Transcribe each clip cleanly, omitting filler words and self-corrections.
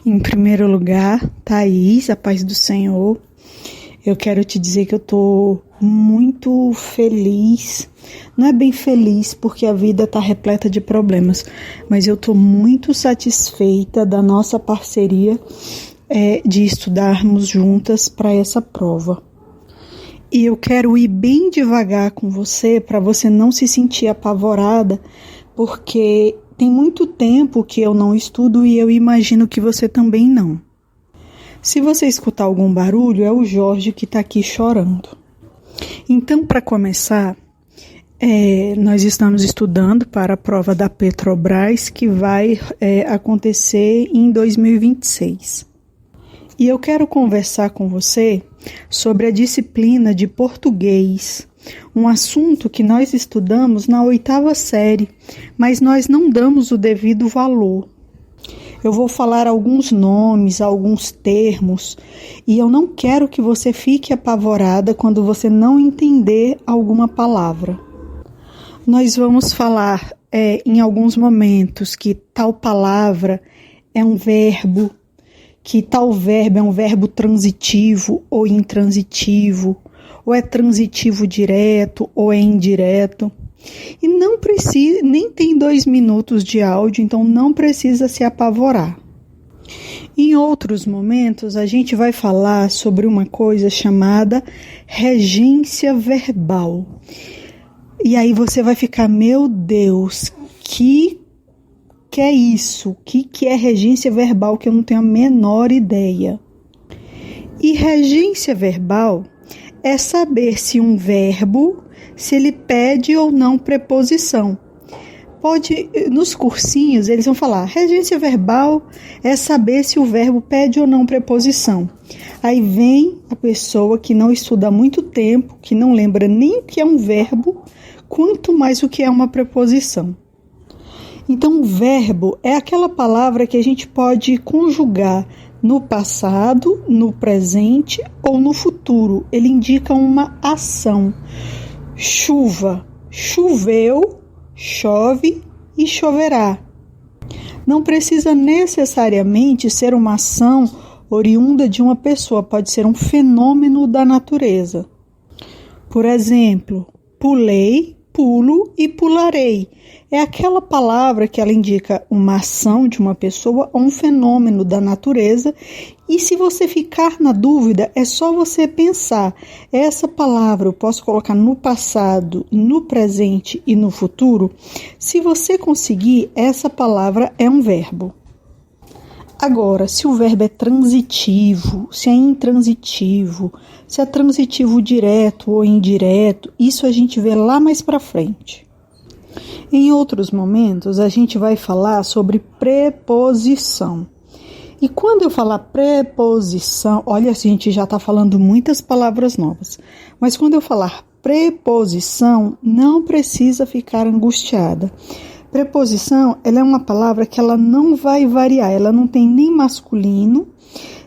Em primeiro lugar, Thaís, a paz do Senhor, eu quero te dizer que eu estou muito feliz. Não é bem feliz porque a vida está repleta de problemas, mas eu estou muito satisfeita da nossa parceria de estudarmos juntas para essa prova. E eu quero ir bem devagar com você para você não se sentir apavorada, porque tem muito tempo que eu não estudo e eu imagino que você também não. Se você escutar algum barulho, é o Jorge que está aqui chorando. Então, para começar, nós estamos estudando para a prova da Petrobras que vai acontecer em 2026. E eu quero conversar com você sobre a disciplina de português, um assunto que nós estudamos na 8ª série, mas nós não damos o devido valor. Eu vou falar alguns nomes, alguns termos, e eu não quero que você fique apavorada quando você não entender alguma palavra. Nós vamos falar em alguns momentos que tal palavra é um verbo, que tal verbo é um verbo transitivo ou intransitivo, ou é transitivo direto ou é indireto. E não precisa, nem tem 2 minutos de áudio, então não precisa se apavorar. Em outros momentos, a gente vai falar sobre uma coisa chamada regência verbal. E aí você vai ficar, meu Deus, que é isso? O que é regência verbal que eu não tenho a menor ideia? E regência verbal é saber se um verbo, se ele pede ou não preposição. Nos cursinhos, eles vão falar, regência verbal é saber se o verbo pede ou não preposição. Aí vem a pessoa que não estuda há muito tempo, que não lembra nem o que é um verbo, quanto mais o que é uma preposição. Então, o verbo é aquela palavra que a gente pode conjugar no passado, no presente ou no futuro. Ele indica uma ação. Chuva, choveu, chove e choverá. Não precisa necessariamente ser uma ação oriunda de uma pessoa, pode ser um fenômeno da natureza. Por exemplo, pulei, pulo e pularei. É aquela palavra que ela indica uma ação de uma pessoa ou um fenômeno da natureza. E se você ficar na dúvida, é só você pensar, essa palavra eu posso colocar no passado, no presente e no futuro? Se você conseguir, essa palavra é um verbo. Agora, se o verbo é transitivo, se é intransitivo, se é transitivo direto ou indireto, isso a gente vê lá mais para frente. Em outros momentos, a gente vai falar sobre preposição. E quando eu falar preposição, olha, a gente já está falando muitas palavras novas, mas quando eu falar preposição, não precisa ficar angustiada. Preposição, ela é uma palavra que ela não vai variar, ela não tem nem masculino,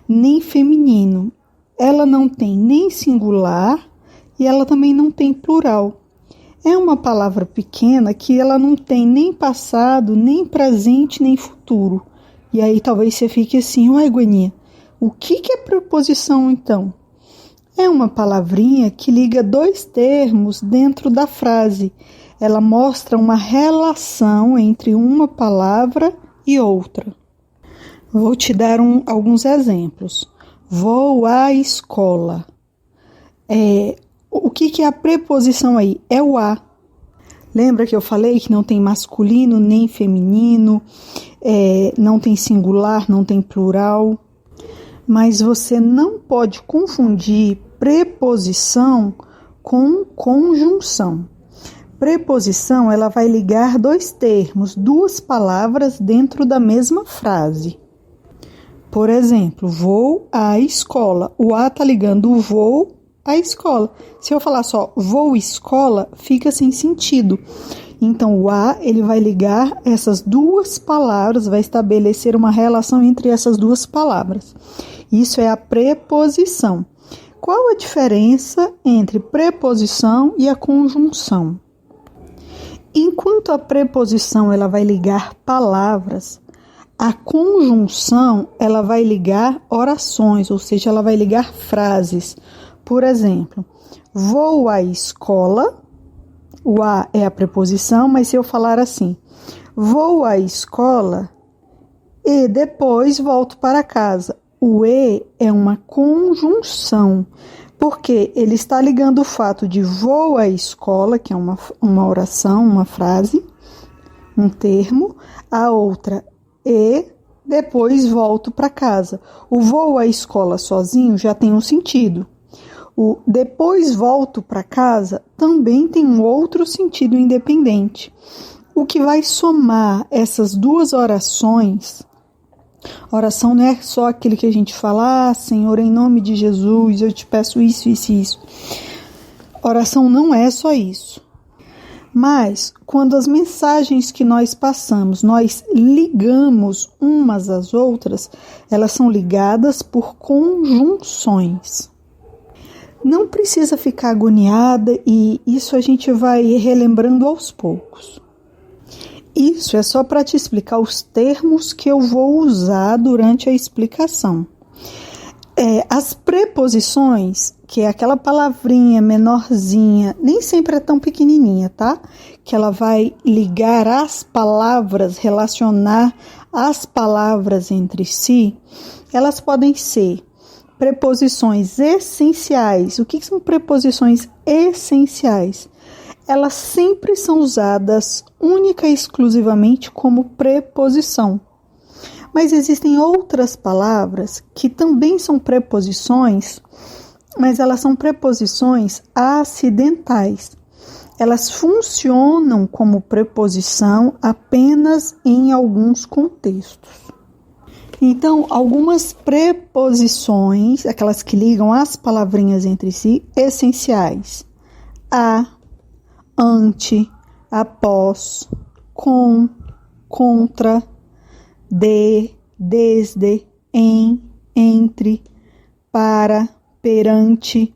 nem feminino, ela não tem nem singular e ela também não tem plural. É uma palavra pequena que ela não tem nem passado, nem presente, nem futuro. E aí talvez você fique assim, uai, Guaninha, o que é preposição então? É uma palavrinha que liga 2 termos dentro da frase. Ela mostra uma relação entre uma palavra e outra. Vou te dar alguns exemplos. Vou à escola. O que é a preposição aí? É o a. Lembra que eu falei que não tem masculino nem feminino, não tem singular, não tem plural? Mas você não pode confundir preposição com conjunção. Preposição, ela vai ligar 2 termos, 2 palavras dentro da mesma frase. Por exemplo, vou à escola. O a está ligando o vou à escola. Se eu falar só vou escola, fica sem sentido. Então, o a, ele vai ligar essas 2 palavras, vai estabelecer uma relação entre essas 2 palavras. Isso é a preposição. Qual a diferença entre preposição e a conjunção? Enquanto a preposição ela vai ligar palavras, A conjunção, ela vai ligar orações, ou seja, ela vai ligar frases. Por exemplo, vou à escola, o a é a preposição, mas se eu falar assim, vou à escola e depois volto para casa. O e é uma conjunção, porque ele está ligando o fato de vou à escola, que é uma oração, uma frase, um termo, a outra e depois volto para casa. O vou à escola sozinho já tem um sentido. O depois volto para casa também tem um outro sentido independente. O que vai somar essas duas orações, oração não é só aquele que a gente fala, Senhor, em nome de Jesus, eu te peço isso, isso e isso. Oração não é só isso. Mas, quando as mensagens que nós passamos, nós ligamos umas às outras, elas são ligadas por conjunções. Não precisa ficar agoniada e isso a gente vai relembrando aos poucos. Isso é só para te explicar os termos que eu vou usar durante a explicação. As preposições, que é aquela palavrinha menorzinha, nem sempre é tão pequenininha, tá? Que ela vai ligar as palavras, relacionar as palavras entre si, elas podem ser preposições essenciais. O que são preposições essenciais? Elas sempre são usadas única e exclusivamente como preposição. Mas existem outras palavras que também são preposições, mas elas são preposições acidentais. Elas funcionam como preposição apenas em alguns contextos. Então, algumas preposições, aquelas que ligam as palavrinhas entre si, essenciais. A, ante, após, com, contra, de, desde, em, entre, para, perante.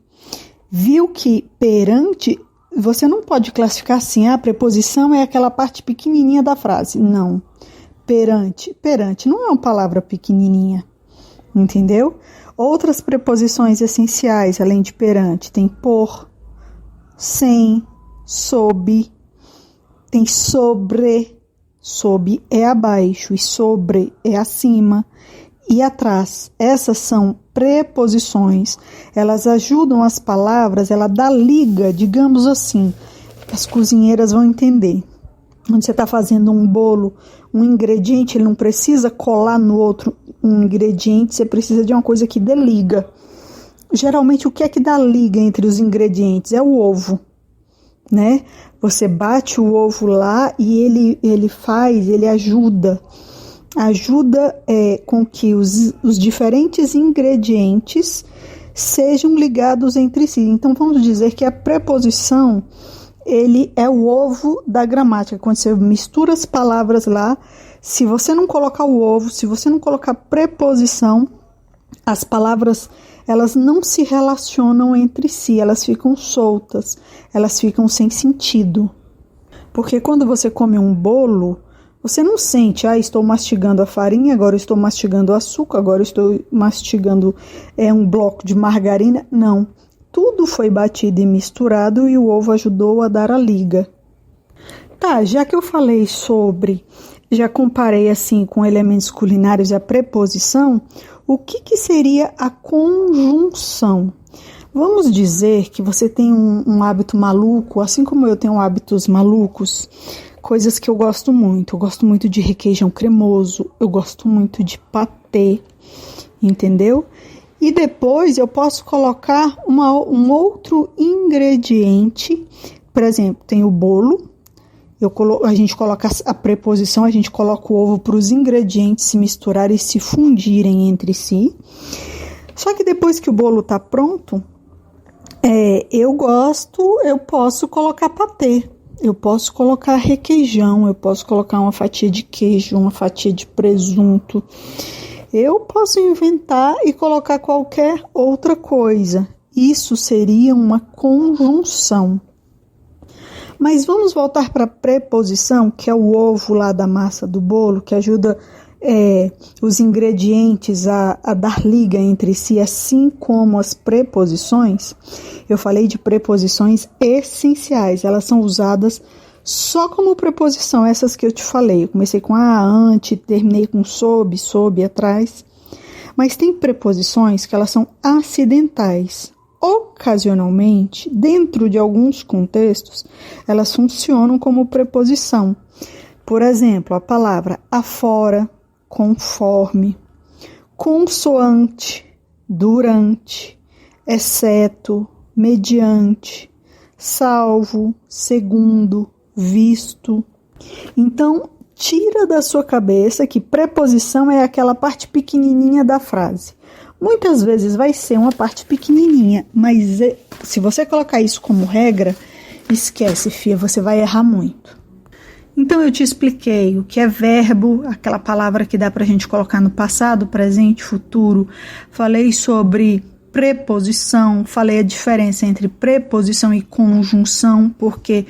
Viu que perante, você não pode classificar assim, a preposição é aquela parte pequenininha da frase. Não. Perante. Perante não é uma palavra pequenininha, entendeu? Outras preposições essenciais, além de perante, tem por, sem, sob, tem sobre. Sob é abaixo e sobre é acima e atrás. Essas são preposições. Elas ajudam as palavras, ela dá liga, digamos assim. As cozinheiras vão entender. Quando você está fazendo um bolo, um ingrediente, ele não precisa colar no outro um ingrediente, você precisa de uma coisa que dê liga. Geralmente, o que é que dá liga entre os ingredientes? É o ovo, né? Você bate o ovo lá e ele ajuda com que os diferentes ingredientes sejam ligados entre si. Então, vamos dizer que a preposição, ele é o ovo da gramática. Quando você mistura as palavras lá, se você não colocar o ovo, se você não colocar preposição, as palavras, elas não se relacionam entre si, elas ficam soltas, elas ficam sem sentido. Porque quando você come um bolo, você não sente, estou mastigando a farinha, agora estou mastigando o açúcar, agora estou mastigando um bloco de margarina. Não, tudo foi batido e misturado e o ovo ajudou a dar a liga. Tá, já que eu falei já comparei assim com elementos culinários a preposição, o que seria a conjunção? Vamos dizer que você tem um hábito maluco, assim como eu tenho hábitos malucos, coisas que eu gosto muito. Eu gosto muito de requeijão cremoso, eu gosto muito de patê, entendeu? E depois eu posso colocar um outro ingrediente, por exemplo, tem o bolo, a gente coloca a preposição, a gente coloca o ovo para os ingredientes se misturarem e se fundirem entre si. Só que depois que o bolo está pronto, eu posso colocar patê, eu posso colocar requeijão, eu posso colocar uma fatia de queijo, uma fatia de presunto. Eu posso inventar e colocar qualquer outra coisa. Isso seria uma conjunção. Mas vamos voltar para a preposição, que é o ovo lá da massa do bolo, que ajuda os ingredientes a dar liga entre si, assim como as preposições, eu falei de preposições essenciais, elas são usadas só como preposição, essas que eu te falei. Eu comecei com a, ante, terminei com sob, atrás. Mas tem preposições que elas são acidentais. Ocasionalmente, dentro de alguns contextos, elas funcionam como preposição. Por exemplo, a palavra afora, conforme, consoante, durante, exceto, mediante, salvo, segundo, visto. Então, tira da sua cabeça que preposição é aquela parte pequenininha da frase. Muitas vezes vai ser uma parte pequenininha, mas se você colocar isso como regra, esquece, filha, você vai errar muito. Então eu te expliquei o que é verbo, aquela palavra que dá pra gente colocar no passado, presente, futuro. Falei sobre preposição, falei a diferença entre preposição e conjunção, porque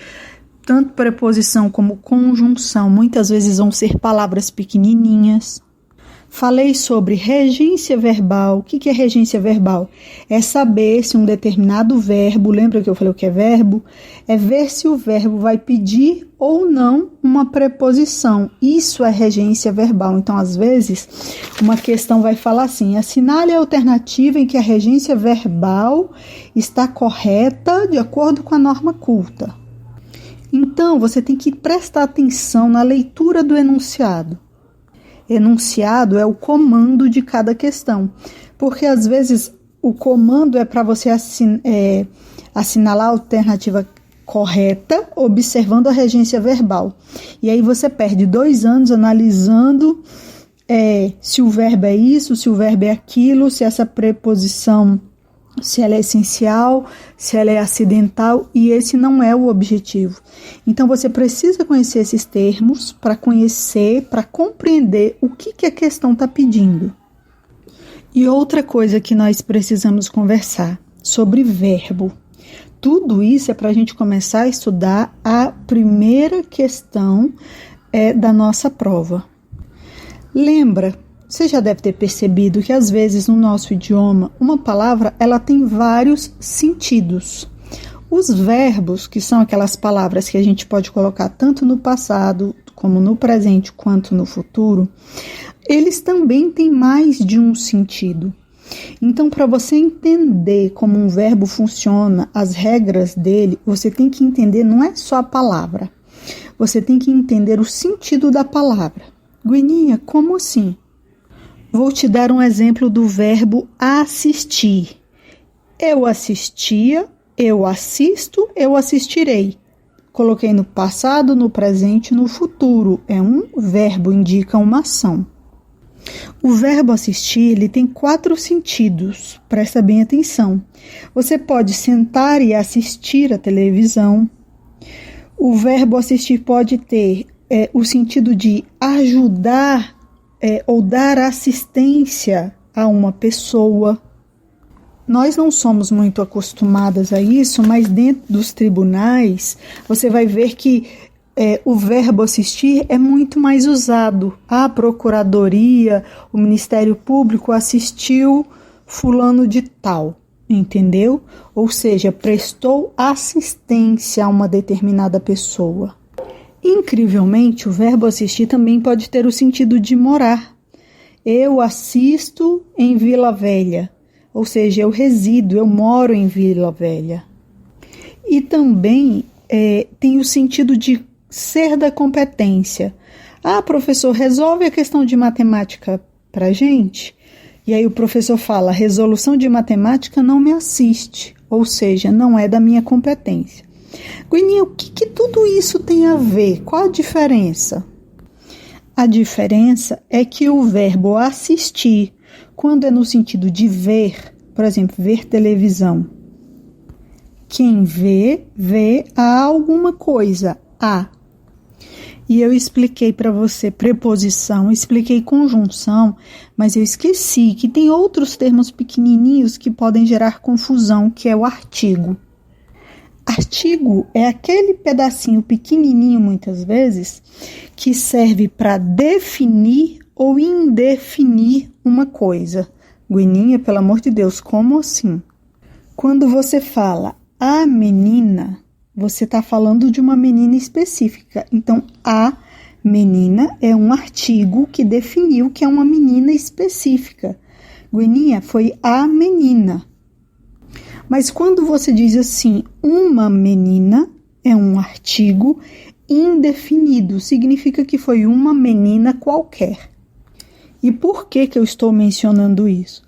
tanto preposição como conjunção muitas vezes vão ser palavras pequenininhas. Falei sobre regência verbal. O que é regência verbal? É saber se um determinado verbo, lembra que eu falei o que é verbo? É ver se o verbo vai pedir ou não uma preposição. Isso é regência verbal. Então, às vezes, uma questão vai falar assim: assinale a alternativa em que a regência verbal está correta de acordo com a norma culta. Então, você tem que prestar atenção na leitura do enunciado. Enunciado é o comando de cada questão, porque às vezes o comando é para você assinalar a alternativa correta, observando a regência verbal. E aí você perde 2 anos analisando se o verbo é isso, se o verbo é aquilo, se essa preposição, se ela é essencial, se ela é acidental, e esse não é o objetivo. Então, você precisa conhecer esses termos para conhecer, para compreender o que a questão está pedindo. E outra coisa que nós precisamos conversar, sobre verbo. Tudo isso é para a gente começar a estudar a primeira questão da nossa prova. Lembra? Você já deve ter percebido que às vezes no nosso idioma, uma palavra ela tem vários sentidos. Os verbos, que são aquelas palavras que a gente pode colocar tanto no passado, como no presente, quanto no futuro, eles também têm mais de um sentido. Então, para você entender como um verbo funciona, as regras dele, você tem que entender não é só a palavra, você tem que entender o sentido da palavra. Guininha, como assim? Vou te dar um exemplo do verbo assistir. Eu assistia, eu assisto, eu assistirei. Coloquei no passado, no presente, no futuro. É um verbo, indica uma ação. O verbo assistir, ele tem 4 sentidos. Presta bem atenção. Você pode sentar e assistir a televisão. O verbo assistir pode ter o sentido de ajudar ou dar assistência a uma pessoa. Nós não somos muito acostumadas a isso, mas dentro dos tribunais você vai ver que o verbo assistir é muito mais usado. A Procuradoria, o Ministério Público assistiu fulano de tal, entendeu? Ou seja, prestou assistência a uma determinada pessoa. Incrivelmente, o verbo assistir também pode ter o sentido de morar. Eu assisto em Vila Velha, ou seja, eu resido, eu moro em Vila Velha. E também tem o sentido de ser da competência. Ah, professor, resolve a questão de matemática para a gente? E aí o professor fala, resolução de matemática não me assiste, ou seja, não é da minha competência. Guininha, o que tudo isso tem a ver? Qual a diferença? A diferença é que o verbo assistir, quando é no sentido de ver, por exemplo, ver televisão, quem vê a alguma coisa, a. E eu expliquei para você preposição, expliquei conjunção, mas eu esqueci que tem outros termos pequenininhos que podem gerar confusão, que é o artigo. Artigo é aquele pedacinho pequenininho, muitas vezes, que serve para definir ou indefinir uma coisa. Guininha, pelo amor de Deus, como assim? Quando você fala a menina, você está falando de uma menina específica. Então, a menina é um artigo que definiu que é uma menina específica. Guininha, foi a menina. Mas quando você diz assim, uma menina, é um artigo indefinido, significa que foi uma menina qualquer. E por que eu estou mencionando isso?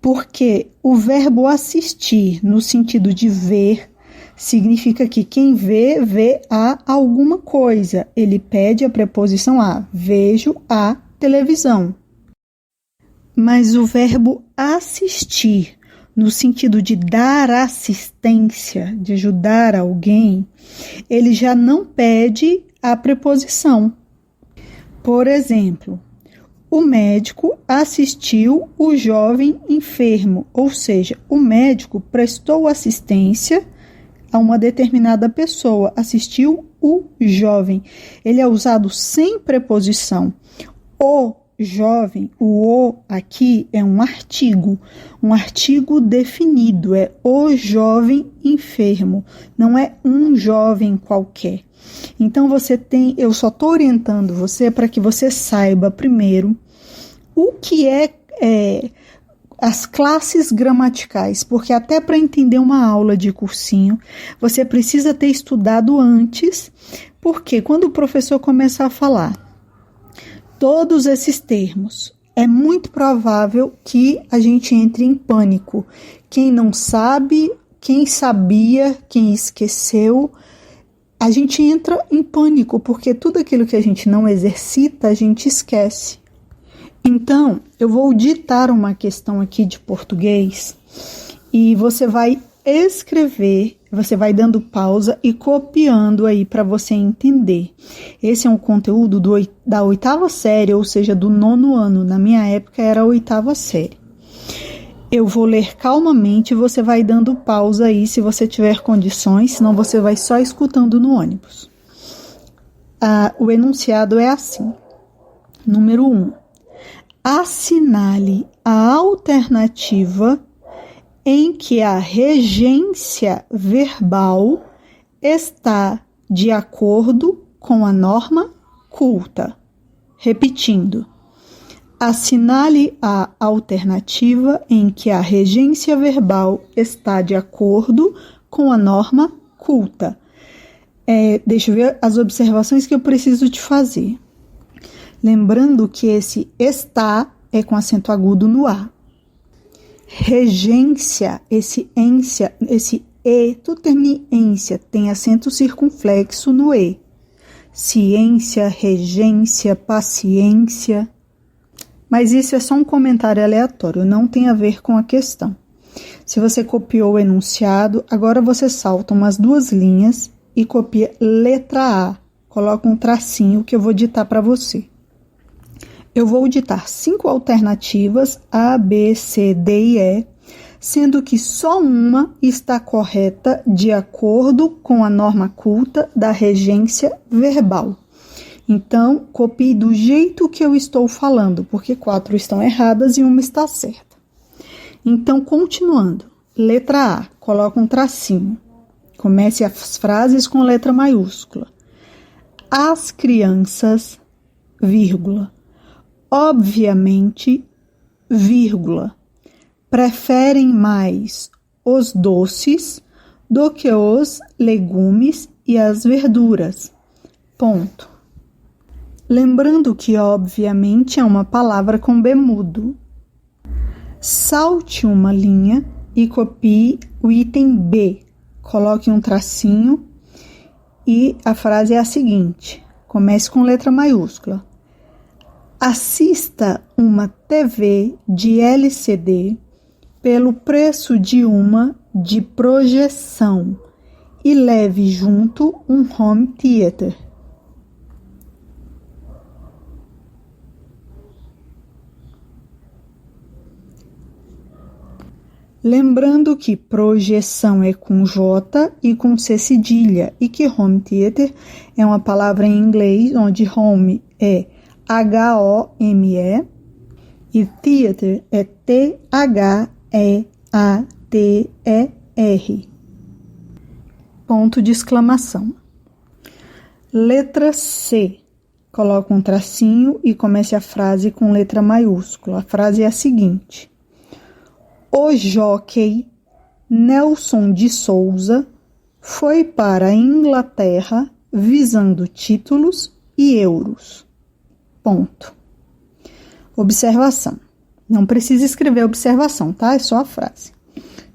Porque o verbo assistir, no sentido de ver, significa que quem vê, vê a alguma coisa. Ele pede a preposição a. Vejo a televisão. Mas o verbo assistir, no sentido de dar assistência, de ajudar alguém, ele já não pede a preposição. Por exemplo, o médico assistiu o jovem enfermo, ou seja, o médico prestou assistência a uma determinada pessoa, assistiu o jovem. Ele é usado sem preposição. O jovem, o aqui é um artigo definido, é o jovem enfermo, não é um jovem qualquer. Então eu só estou orientando você para que você saiba primeiro o que é as classes gramaticais, porque até para entender uma aula de cursinho, você precisa ter estudado antes, porque quando o professor começar a falar todos esses termos, é muito provável que a gente entre em pânico. Quem não sabe, quem sabia, quem esqueceu, a gente entra em pânico, porque tudo aquilo que a gente não exercita, a gente esquece. Então, eu vou ditar uma questão aqui de português e você vai escrever, você vai dando pausa e copiando aí para você entender. Esse é um conteúdo da 8ª série, ou seja, do 9º ano. Na minha época era a 8ª série. Eu vou ler calmamente e você vai dando pausa aí se você tiver condições, senão você vai só escutando no ônibus. O enunciado é assim. Número 1. Assinale a alternativa em que a regência verbal está de acordo com a norma culta. Repetindo, assinale a alternativa em que a regência verbal está de acordo com a norma culta. Deixa eu ver as observações que eu preciso te fazer. Lembrando que esse está é com acento agudo no A. Regência, esse ência, esse E, tudo termina em ência, tem acento circunflexo no E. Ciência, regência, paciência. Mas isso é só um comentário aleatório, não tem a ver com a questão. Se você copiou o enunciado, agora você salta umas 2 linhas e copia letra A. Coloca um tracinho que eu vou ditar para você. Eu vou ditar 5 alternativas, A, B, C, D e E, sendo que só uma está correta de acordo com a norma culta da regência verbal. Então, copie do jeito que eu estou falando, porque 4 estão erradas e uma está certa. Então, continuando. Letra A, coloca um tracinho. Comece as frases com letra maiúscula. As crianças, vírgula. Obviamente, vírgula, preferem mais os doces do que os legumes e as verduras. Ponto. Lembrando que, obviamente, é uma palavra com B mudo. Salte uma linha e copie o item B. Coloque um tracinho e a frase é a seguinte. Comece com letra maiúscula. Assista uma TV de LCD pelo preço de uma de projeção e leve junto um home theater. Lembrando que projeção é com J e com C cedilha e que home theater é uma palavra em inglês onde home é H-O-M-E, e theater é T-H-E-A-T-E-R. Ponto de exclamação. Letra C. Coloca um tracinho e comece a frase com letra maiúscula. A frase é a seguinte: o jockey Nelson de Souza foi para a Inglaterra visando títulos e euros. Ponto. Observação. Não precisa escrever a observação, tá? É só a frase.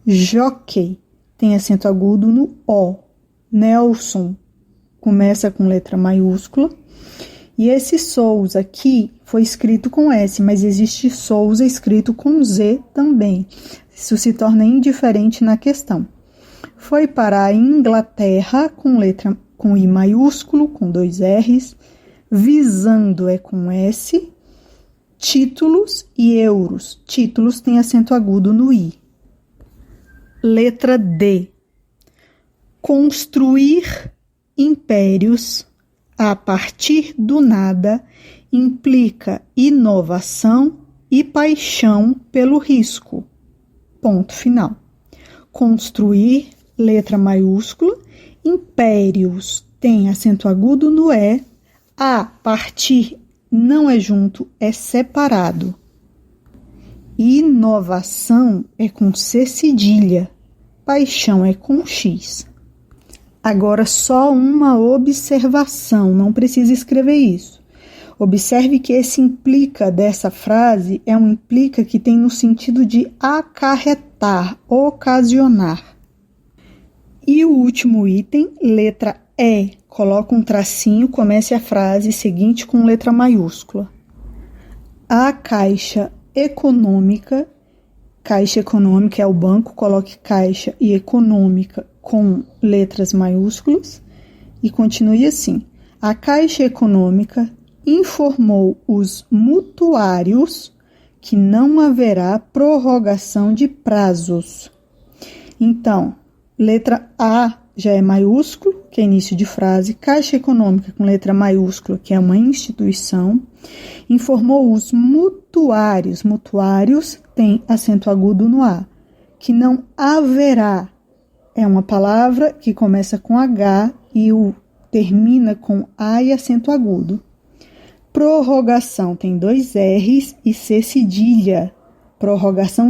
Jockey tem acento agudo no O. Nelson começa com letra maiúscula. E esse Souza aqui foi escrito com S, mas existe Souza escrito com Z também. Isso se torna indiferente na questão. Foi para a Inglaterra com I maiúsculo, com 2 R's. Visando é com S. Títulos e euros. Títulos tem acento agudo no I. Letra D. Construir impérios a partir do nada implica inovação e paixão pelo risco. Ponto final. Construir, letra maiúscula. Impérios tem acento agudo no E. A partir não é junto, é separado. Inovação é com C cedilha. Paixão é com X. Agora, só uma observação, não precisa escrever isso. Observe que esse implica dessa frase é um implica que tem no sentido de acarretar, ocasionar. E o último item, letra E, coloca um tracinho, comece a frase seguinte com letra maiúscula. A Caixa Econômica é o banco, coloque Caixa e Econômica com letras maiúsculas e continue assim. A Caixa Econômica informou os mutuários que não haverá prorrogação de prazos. Então, letra A já é maiúsculo, que é início de frase. Caixa Econômica com letra maiúscula, que é uma instituição. Informou os mutuários. Mutuários tem acento agudo no A. Que não haverá. É uma palavra que começa com H e termina com A e acento agudo. Prorrogação tem 2 R's e C cedilha. Prorrogação